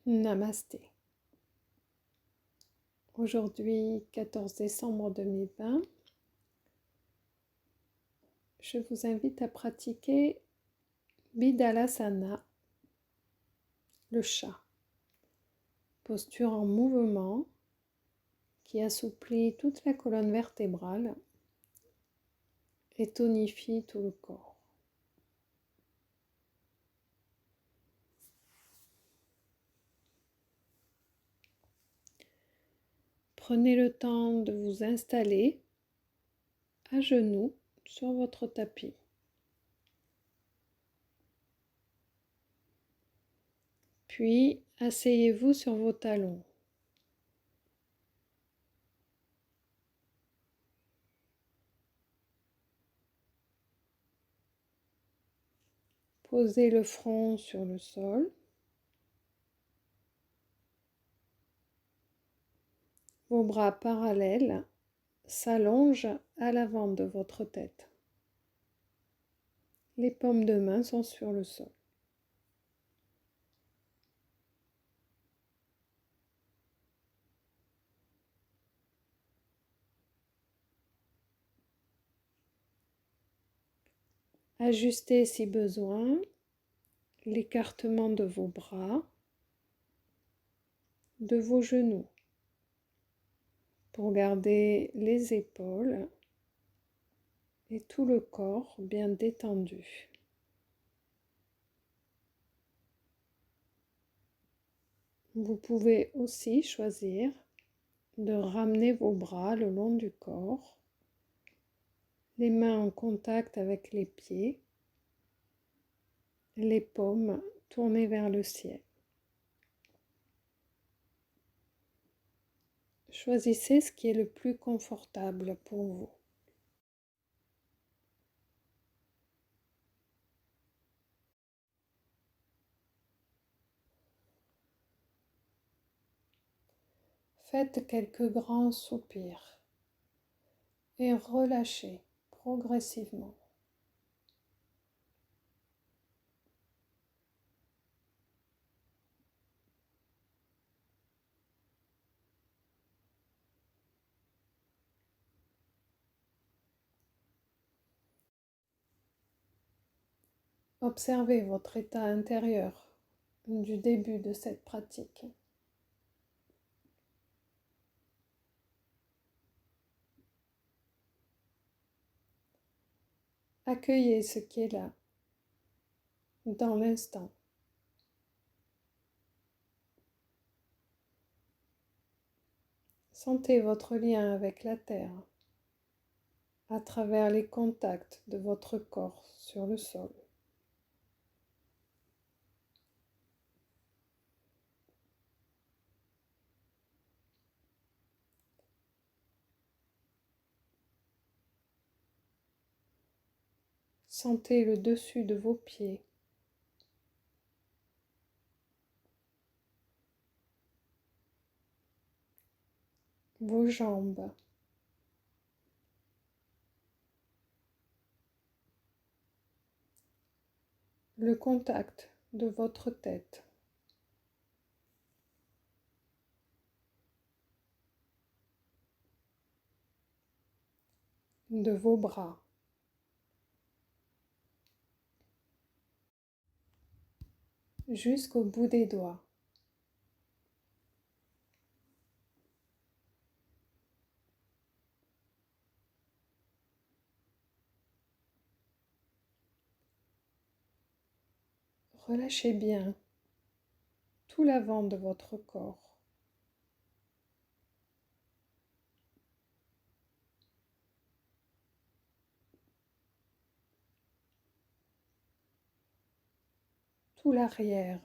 Namasté. Aujourd'hui, 14 décembre 2020, je vous invite à pratiquer Bidhalasana, le chat. Posture en mouvement qui assouplit toute la colonne vertébrale et tonifie tout le corps. Prenez le temps de vous installer à genoux sur votre tapis. Puis, asseyez-vous sur vos talons. Posez le front sur le sol. Vos bras parallèles s'allongent à l'avant de votre tête. Les paumes de main sont sur le sol. Ajustez si besoin l'écartement de vos bras, de vos genoux, pour garder les épaules et tout le corps bien détendu. Vous pouvez aussi choisir de ramener vos bras le long du corps, les mains en contact avec les pieds, les paumes tournées vers le ciel. Choisissez ce qui est le plus confortable pour vous. Faites quelques grands soupirs et relâchez progressivement. Observez votre état intérieur du début de cette pratique. Accueillez ce qui est là, dans l'instant. Sentez votre lien avec la terre à travers les contacts de votre corps sur le sol. Sentez le dessus de vos pieds. Vos jambes. Le contact de votre tête. De vos bras. Jusqu'au bout des doigts. Relâchez bien tout l'avant de votre corps. Tout l'arrière.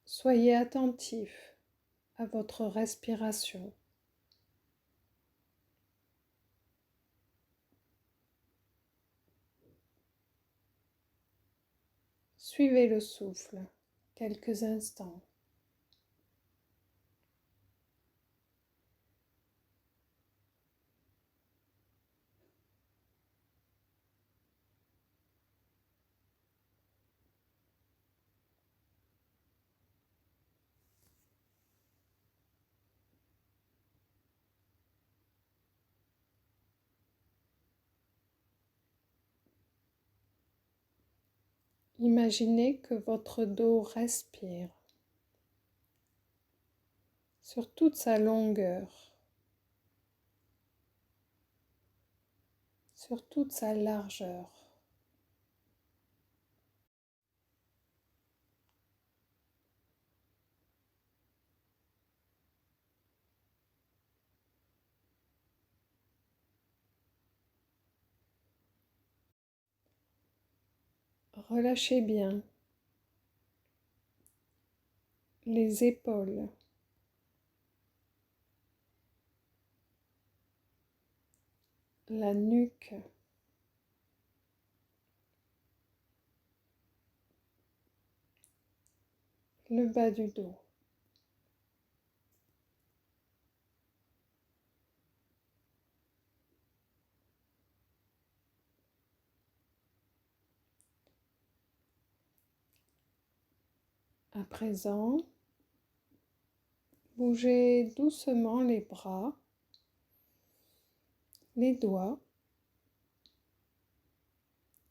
Soyez attentif à votre respiration. Suivez le souffle. quelques instants. Imaginez que votre dos respire sur toute sa longueur, sur toute sa largeur. Relâchez bien les épaules, la nuque, le bas du dos. À présent, bougez doucement les bras, les doigts,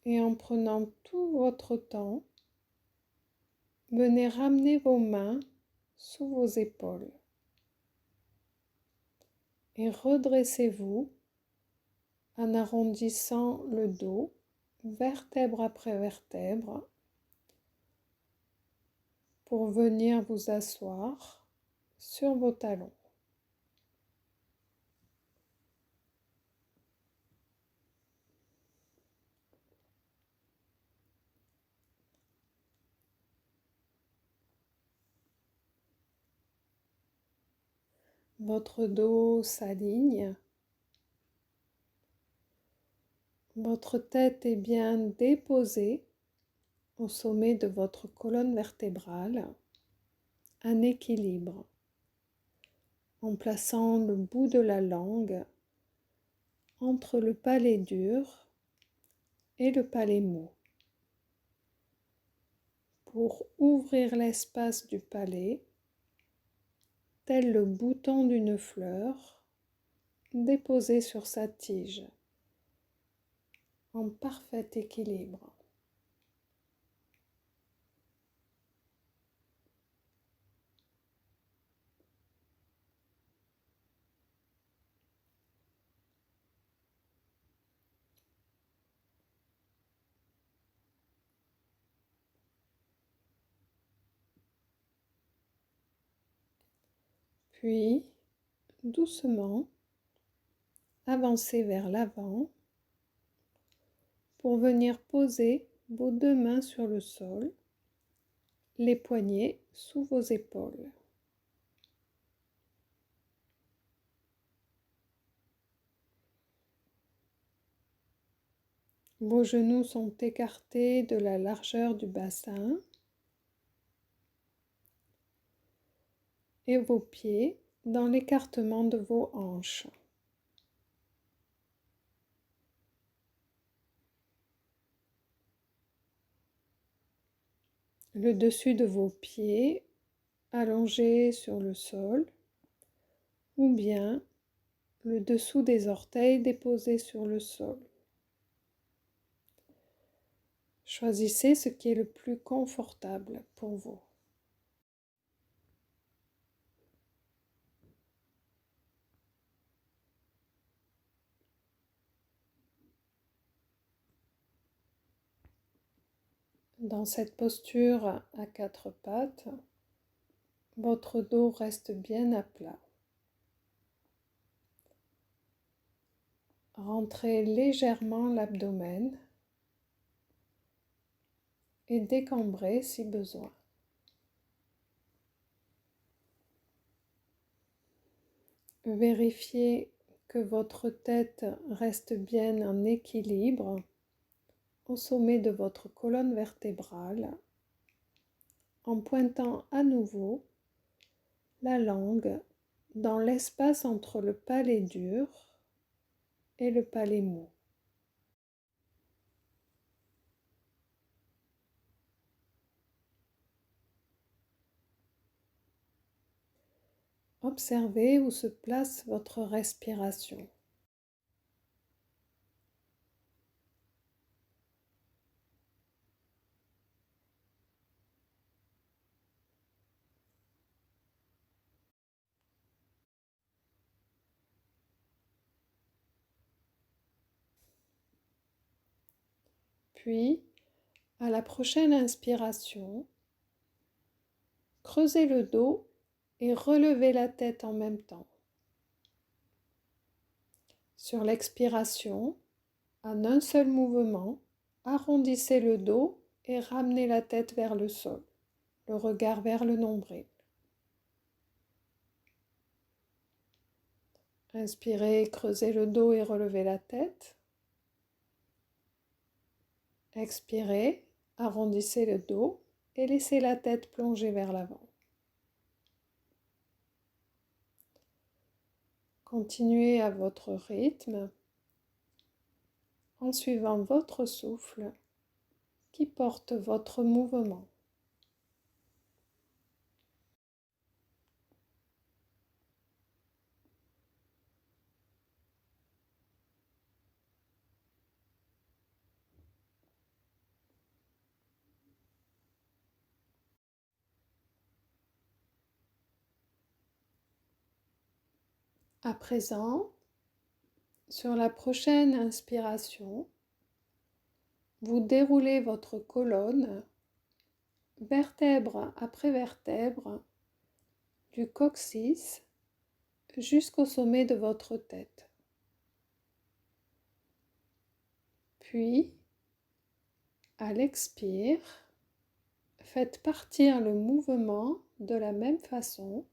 et en prenant tout votre temps, venez ramener vos mains sous vos épaules et redressez-vous en arrondissant le dos, vertèbre après vertèbre, pour venir vous asseoir sur vos talons. Votre dos s'aligne, votre tête est bien déposée au sommet de votre colonne vertébrale, en équilibre, en plaçant le bout de la langue entre le palais dur et le palais mou, pour ouvrir l'espace du palais, tel le bouton d'une fleur déposé sur sa tige, en parfait équilibre. Puis, doucement, avancez vers l'avant pour venir poser vos deux mains sur le sol, les poignets sous vos épaules. Vos genoux sont écartés de la largeur du bassin et vos pieds dans l'écartement de vos hanches. Le dessus de vos pieds allongé sur le sol ou bien le dessous des orteils déposés sur le sol. Choisissez ce qui est le plus confortable pour vous. Dans cette posture à quatre pattes, votre dos reste bien à plat. Rentrez légèrement l'abdomen et décambrez si besoin. Vérifiez que votre tête reste bien en équilibre au sommet de votre colonne vertébrale en pointant à nouveau la langue dans l'espace entre le palais dur et le palais mou. Observez où se place votre respiration. Puis, à la prochaine inspiration, creusez le dos et relevez la tête en même temps. Sur l'expiration, en un seul mouvement, arrondissez le dos et ramenez la tête vers le sol, le regard vers le nombril. Inspirez, creusez le dos et relevez la tête. Expirez, arrondissez le dos et laissez la tête plonger vers l'avant. Continuez à votre rythme en suivant votre souffle qui porte votre mouvement. À présent, sur la prochaine inspiration, vous déroulez votre colonne, vertèbre après vertèbre, du coccyx jusqu'au sommet de votre tête. Puis, à l'expire, faites partir le mouvement de la même façon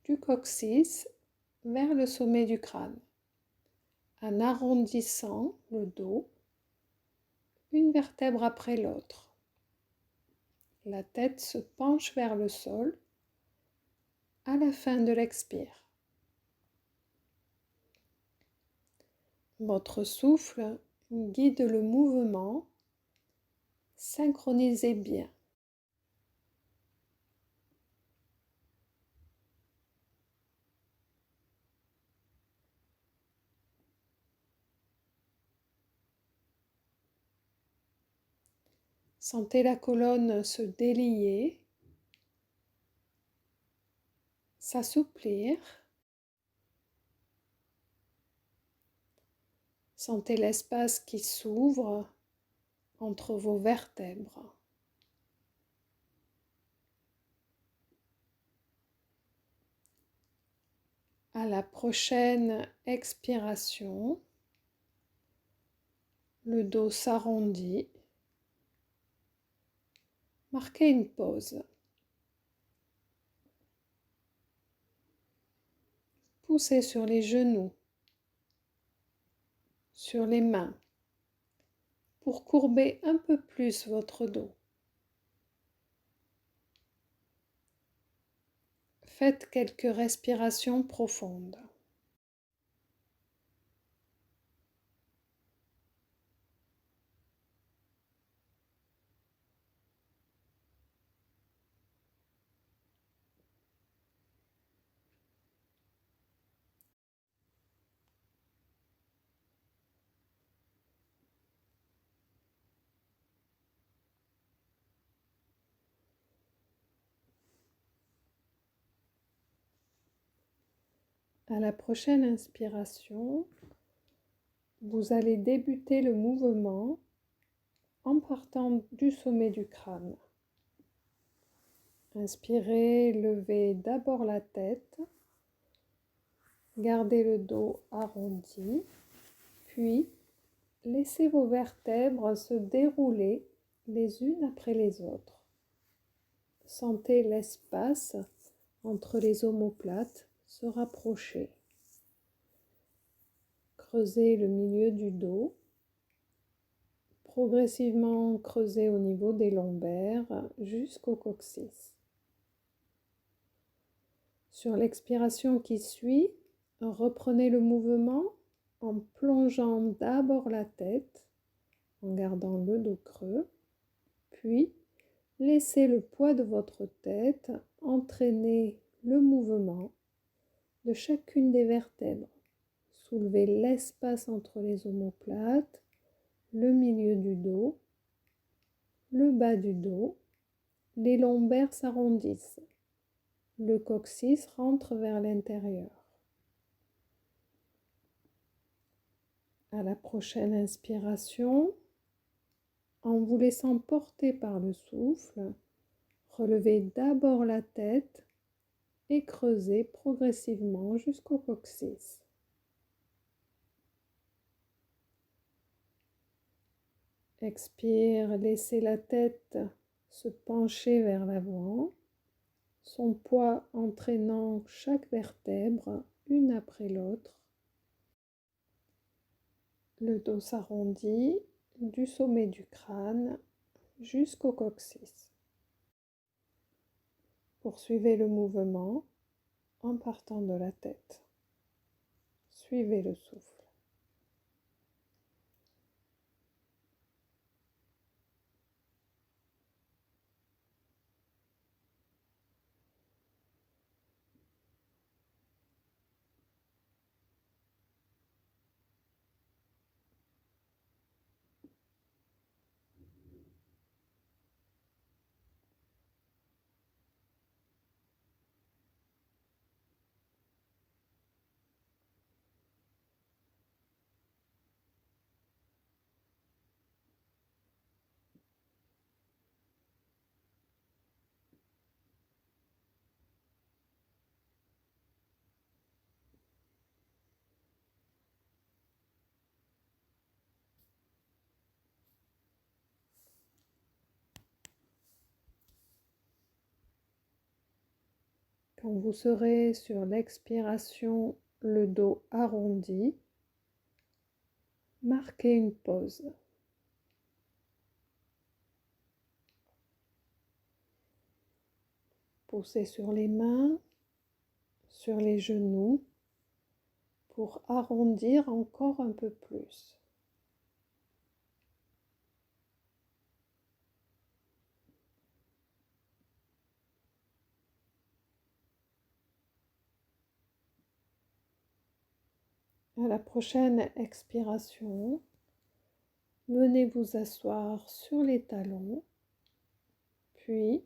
du coccyx vers le sommet du crâne, en arrondissant le dos, une vertèbre après l'autre. La tête se penche vers le sol à la fin de l'expire. Votre souffle guide le mouvement, synchronisez bien. Sentez la colonne se délier, s'assouplir. Sentez l'espace qui s'ouvre entre vos vertèbres. À la prochaine expiration, le dos s'arrondit. Marquez une pause. Poussez sur les genoux, sur les mains, pour courber un peu plus votre dos. Faites quelques respirations profondes. À la prochaine inspiration, vous allez débuter le mouvement en partant du sommet du crâne. Inspirez, levez d'abord la tête, gardez le dos arrondi, puis laissez vos vertèbres se dérouler les unes après les autres. Sentez l'espace entre les omoplates se rapprocher. Creusez le milieu du dos. progressivement creuser au niveau des lombaires jusqu'au coccyx. Sur l'expiration qui suit, reprenez le mouvement en plongeant d'abord la tête, en gardant le dos creux, puis laissez le poids de votre tête entraîner le mouvement de chacune des vertèbres. Soulevez l'espace entre les omoplates, le milieu du dos, le bas du dos, les lombaires s'arrondissent, le coccyx rentre vers l'intérieur. À la prochaine inspiration, en vous laissant porter par le souffle, relevez d'abord la tête et creusez progressivement jusqu'au coccyx. Expire, laissez la tête se pencher vers l'avant, son poids entraînant chaque vertèbre une après l'autre. Le dos s'arrondit du sommet du crâne jusqu'au coccyx. Poursuivez le mouvement en partant de la tête. Suivez le souffle. Quand vous serez sur l'expiration, le dos arrondi, marquez une pause. Poussez sur les mains, sur les genoux, pour arrondir encore un peu plus. À la prochaine expiration, venez vous asseoir sur les talons, puis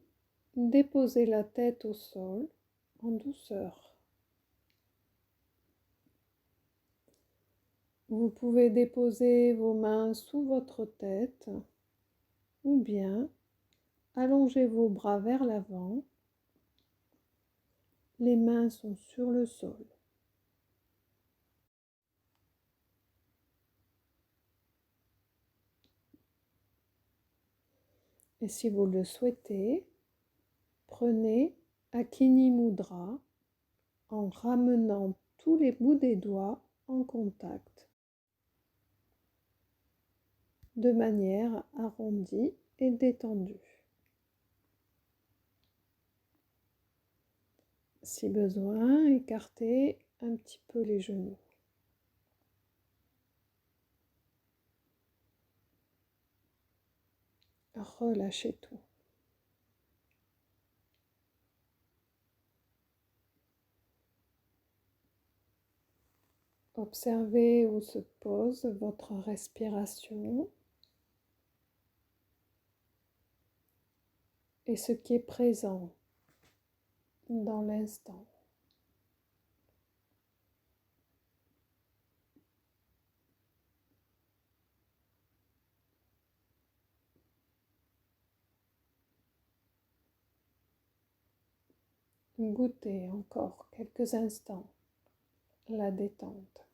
déposez la tête au sol en douceur. Vous pouvez déposer vos mains sous votre tête ou bien allonger vos bras vers l'avant. Les mains sont sur le sol. Et si vous le souhaitez, prenez Akini Mudra en ramenant tous les bouts des doigts en contact, de manière arrondie et détendue. Si besoin, écartez un petit peu les genoux. Relâchez tout. Observez où se pose votre respiration et ce qui est présent dans l'instant. Goûtez encore quelques instants la détente.